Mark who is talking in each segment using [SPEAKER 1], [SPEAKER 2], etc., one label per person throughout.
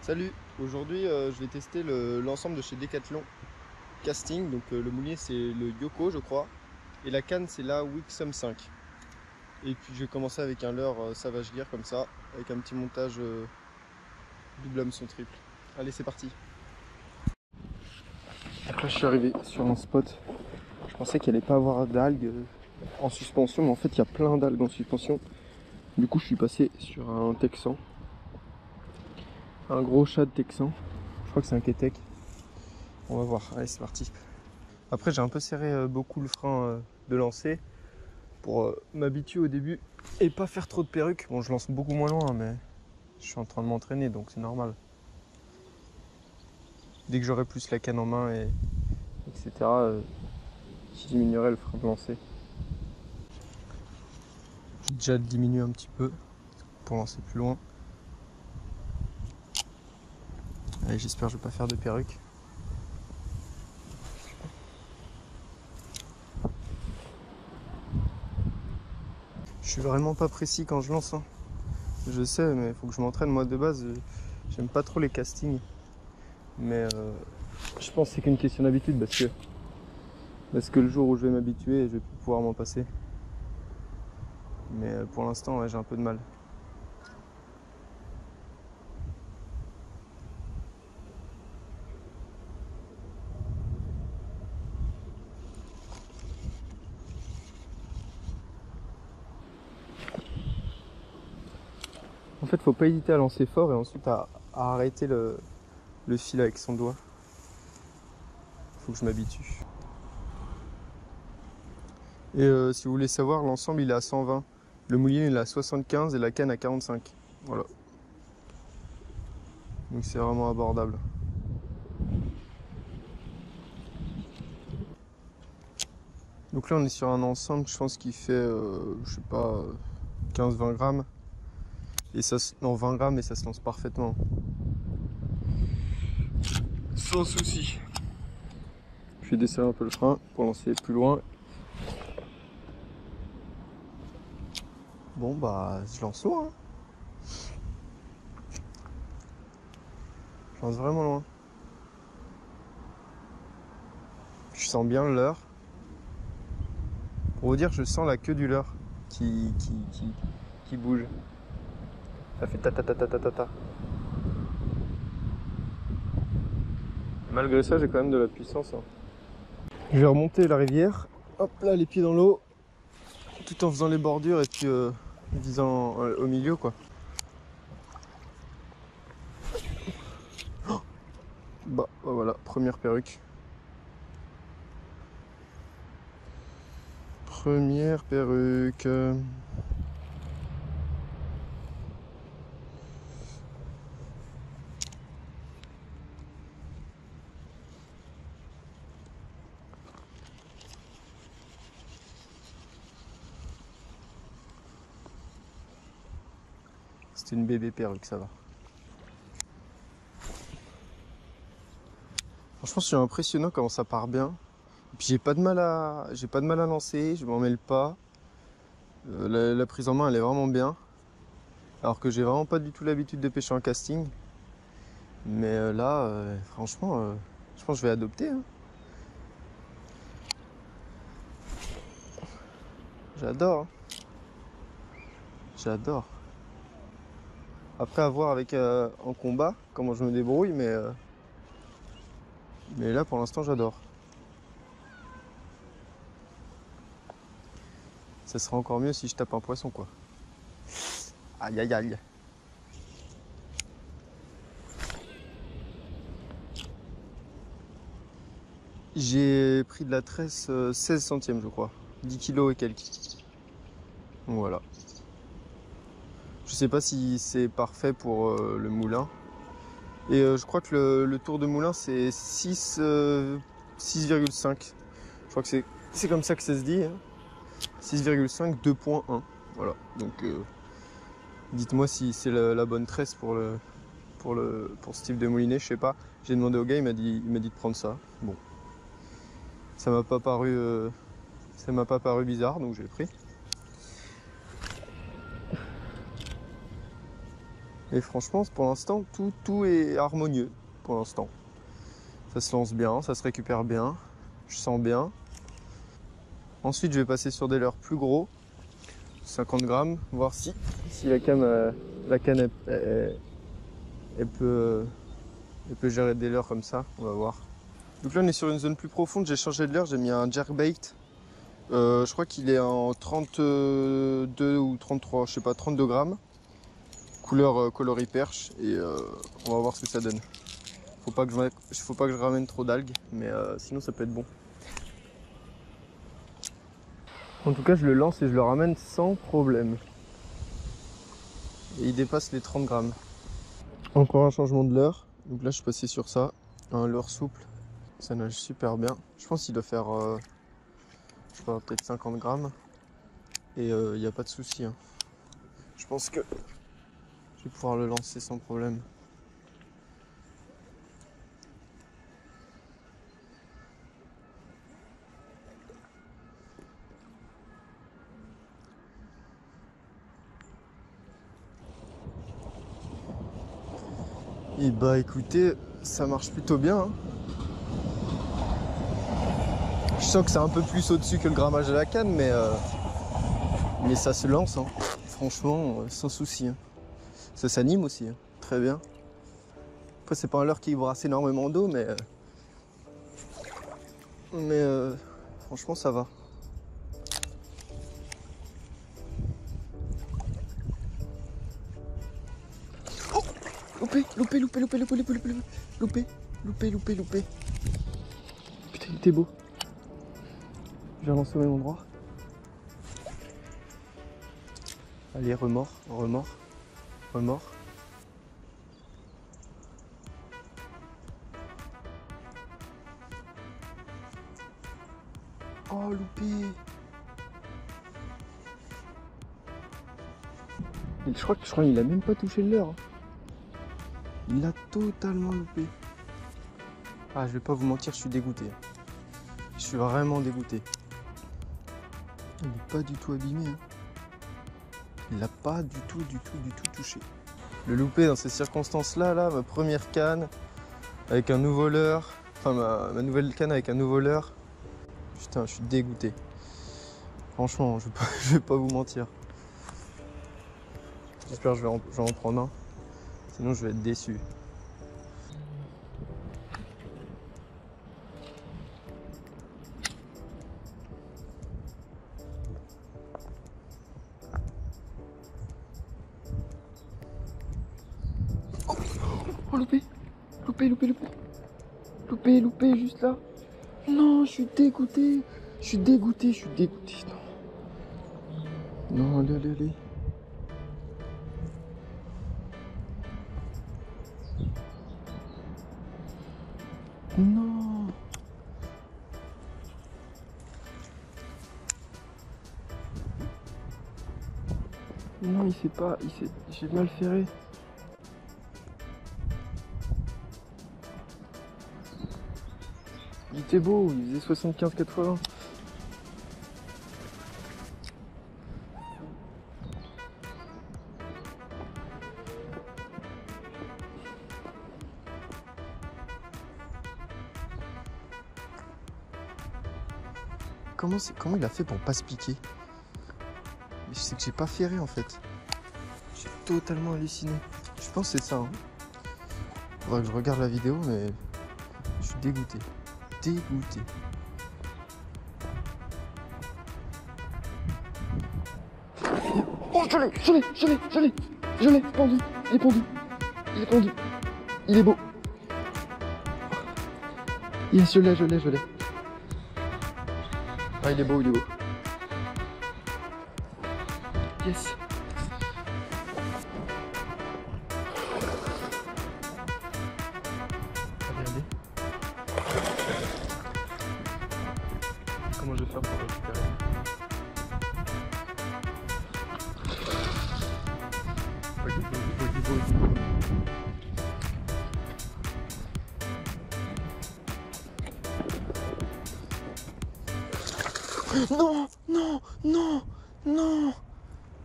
[SPEAKER 1] Salut, aujourd'hui je vais tester l'ensemble de chez Decathlon Casting. Donc le moulinet c'est le Yoko je crois et la canne c'est la Wixom 5. Et puis je vais commencer avec un leurre Savage Gear comme ça, avec un petit montage double hameçon triple. Allez c'est parti. Donc là je suis arrivé sur un spot, je pensais qu'il allait pas avoir d'algues en suspension, mais en fait il y a plein d'algues en suspension. Du coup je suis passé sur un texan. Un gros chat de texan, je crois que c'est un Ketek. On va voir, allez c'est parti. Après j'ai un peu serré beaucoup le frein de lancer pour m'habituer au début et pas faire trop de perruques. Bon je lance beaucoup moins loin mais je suis en train de m'entraîner donc c'est normal. Dès que j'aurai plus la canne en main etc. Je diminuerai le frein de lancer. J'ai déjà diminué un petit peu pour lancer plus loin. Allez j'espère que je vais pas faire de perruques. Je suis vraiment pas précis quand je lance, hein. Je sais, mais il faut que je m'entraîne. Moi de base, j'aime pas trop les castings. Mais je pense que c'est qu'une question d'habitude parce que le jour où je vais m'habituer, je vais pouvoir m'en passer. Mais pour l'instant, ouais, j'ai un peu de mal. En fait, faut pas hésiter à lancer fort et ensuite à arrêter le fil avec son doigt. Faut que je m'habitue. Et si vous voulez savoir, l'ensemble il est à 120. Le moulinet il est à 75 et la canne à 45. Voilà. Donc c'est vraiment abordable. Donc là on est sur un ensemble, je pense qu'il fait, je sais pas, 15-20 grammes. Et ça, non 20 grammes et ça se lance parfaitement. Sans souci. Je vais desserrer un peu le frein pour lancer plus loin. Bon bah je lance loin. Hein. Je lance vraiment loin. Je sens bien le leurre. Pour vous dire, je sens la queue du leurre qui bouge. Ça fait ta ta ta ta ta ta ta. Malgré ça, j'ai quand même de la puissance. Hein. Je vais remonter la rivière. Hop là, les pieds dans l'eau. Tout en faisant les bordures et puis visant au milieu quoi. Oh bah voilà, première perruque. Première perruque. C'était une bébé perruque, ça va. Franchement, c'est impressionnant comment ça part bien. Et puis j'ai pas de mal à lancer, je m'en mêle pas. La prise en main, elle est vraiment bien. Alors que j'ai vraiment pas du tout l'habitude de pêcher en casting. Mais là, franchement, je pense que je vais adopter. Hein. J'adore. Hein. J'adore. Après, à voir avec en combat comment je me débrouille, mais là pour l'instant j'adore. Ça sera encore mieux si je tape un poisson quoi. Aïe aïe aïe. J'ai pris de la tresse 16 centièmes je crois. 10 kilos et quelques. Voilà. Je sais pas si c'est parfait pour le moulin. Et je crois que le tour de moulin c'est 6,5. Je crois que c'est comme ça que ça se dit. Hein. 6,5, 2.1. Voilà. Donc dites-moi si c'est la bonne tresse pour ce type de moulinet, je sais pas. J'ai demandé au gars, il m'a dit de prendre ça. Bon. Ça m'a pas paru bizarre, donc j'ai pris. Et franchement, pour l'instant, tout est harmonieux. Pour l'instant. Ça se lance bien, ça se récupère bien. Je sens bien. Ensuite, je vais passer sur des leurres plus gros. 50 grammes. Voir si la canne elle peut gérer des leurres comme ça. On va voir. Donc là, on est sur une zone plus profonde. J'ai changé de leurre. J'ai mis un jerkbait. Je crois qu'il est en 32 ou 33, je sais pas, 32 grammes. Couleur coloris perche. Et on va voir ce que ça donne. Faut pas que je ramène trop d'algues, mais sinon ça peut être bon. En tout cas, je le lance et je le ramène sans problème. Et il dépasse les 30 grammes. Encore un changement de leurre. Donc là, je suis passé sur ça. Un leurre souple. Ça nage super bien. Je pense qu'il doit faire, je sais pas, peut-être 50 grammes. Et il n'y a pas de souci. Hein. Je pense que je vais pouvoir le lancer sans problème. Et bah écoutez, ça marche plutôt bien. Hein. Je sens que c'est un peu plus au-dessus que le grammage de la canne, mais ça se lance. Hein. Franchement, sans souci. Hein. Ça s'anime aussi, hein. Très bien. Après, c'est pas un leurre qui brasse énormément d'eau, mais franchement, ça va. Oh, loupé. Putain, il était beau. Je vais relancer au même endroit. Allez, remords. Oh, loupé. Je crois qu'il a même pas touché le leurre. Il l'a totalement loupé. Ah, je vais pas vous mentir, je suis dégoûté. Je suis vraiment dégoûté. Il n'est pas du tout abîmé. Hein. Il l'a pas du tout touché. Le loupé dans ces circonstances-là, ma première canne avec un nouveau leurre, enfin ma nouvelle canne avec un nouveau leurre. Putain, je suis dégoûté. Franchement, je vais pas vous mentir. J'espère que je vais en prendre un. Sinon, je vais être déçu. Oh, loupé, juste là. Non, je suis dégoûté. Non, allez. Non. Non, j'ai mal ferré. Il était beau, il faisait 75-80. Comment il a fait pour pas se piquer? Je sais que j'ai pas ferré en fait. J'ai totalement halluciné. Je pense que c'est ça. Hein. Faudrait que je regarde la vidéo, mais je suis dégoûté. Oh, je l'ai, pendu. Il est pendu. Il est beau. Yes, je l'ai. Ah, il est beau. Yes. Regardez. Comment je vais faire pour récupérer?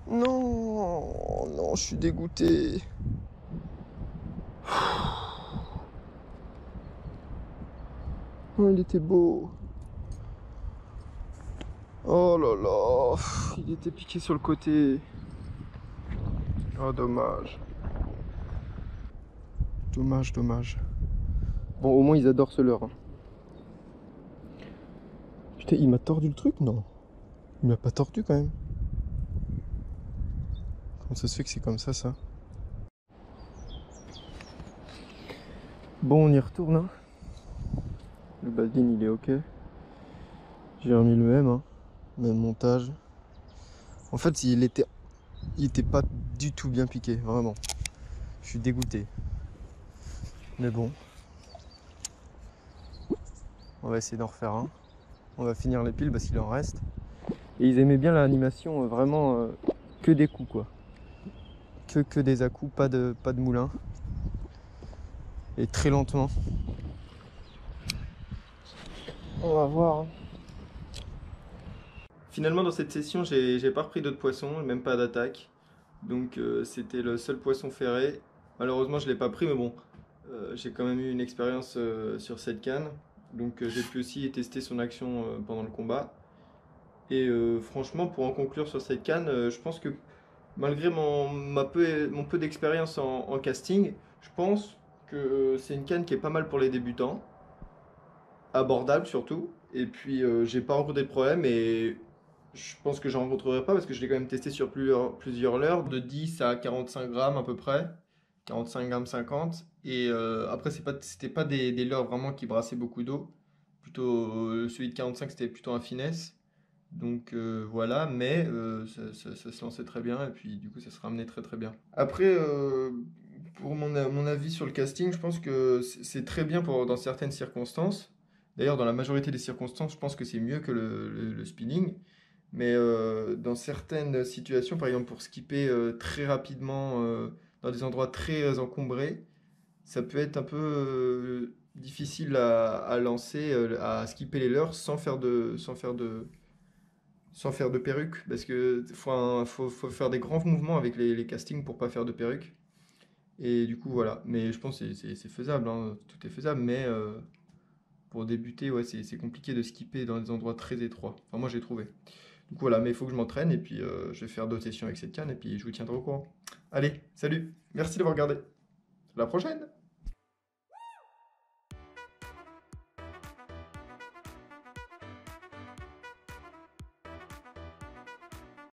[SPEAKER 1] Non, je suis dégoûté. Oh, il était beau. Oh là là, il était piqué sur le côté. Oh, dommage. Dommage, dommage. Bon, au moins, ils adorent ce leurre, hein. Putain, il m'a tordu le truc? Non. Il m'a pas tordu quand même. Comment ça se fait que c'est comme ça? Bon, on y retourne, hein. Le badin, il est ok. J'ai remis le même, hein. Même montage. En fait, il était pas du tout bien piqué, vraiment. Je suis dégoûté. Mais bon. On va essayer d'en refaire un. On va finir les piles parce qu'il en reste. Et ils aimaient bien l'animation, vraiment que des coups, quoi. Que des à-coups, pas de moulin. Et très lentement. On va voir, hein. Finalement, dans cette session, j'ai pas repris d'autres poissons, même pas d'attaque. Donc c'était le seul poisson ferré. Malheureusement, je l'ai pas pris, mais bon, j'ai quand même eu une expérience sur cette canne. Donc j'ai pu aussi tester son action pendant le combat. Et franchement, pour en conclure sur cette canne, je pense que malgré mon peu d'expérience en casting, je pense que c'est une canne qui est pas mal pour les débutants, abordable surtout. Et puis j'ai pas rencontré de problème et je pense que j'en rencontrerai pas parce que je l'ai quand même testé sur plusieurs leurres, de 10 à 45 grammes à peu près, 45 grammes 50. Et après, c'était pas des leurres vraiment qui brassaient beaucoup d'eau. Plutôt, celui de 45, c'était plutôt un finesse. Donc voilà, mais ça se lançait très bien et puis du coup, ça se ramenait très très bien. Après, pour mon avis sur le casting, je pense que c'est très bien dans certaines circonstances. D'ailleurs, dans la majorité des circonstances, je pense que c'est mieux que le spinning. Mais dans certaines situations, par exemple pour skipper très rapidement dans des endroits très encombrés, ça peut être un peu difficile à lancer, à skipper les leurres sans faire de perruque. Parce que faut faire des grands mouvements avec les castings pour pas faire de perruque. Et du coup, voilà. Mais je pense que c'est faisable, hein, tout est faisable. Mais pour débuter, ouais, c'est compliqué de skipper dans des endroits très étroits. Enfin, moi, j'ai trouvé. Donc voilà, mais il faut que je m'entraîne et puis je vais faire d'autres sessions avec cette canne et puis je vous tiendrai au courant. Allez, salut, merci d'avoir regardé. À la prochaine!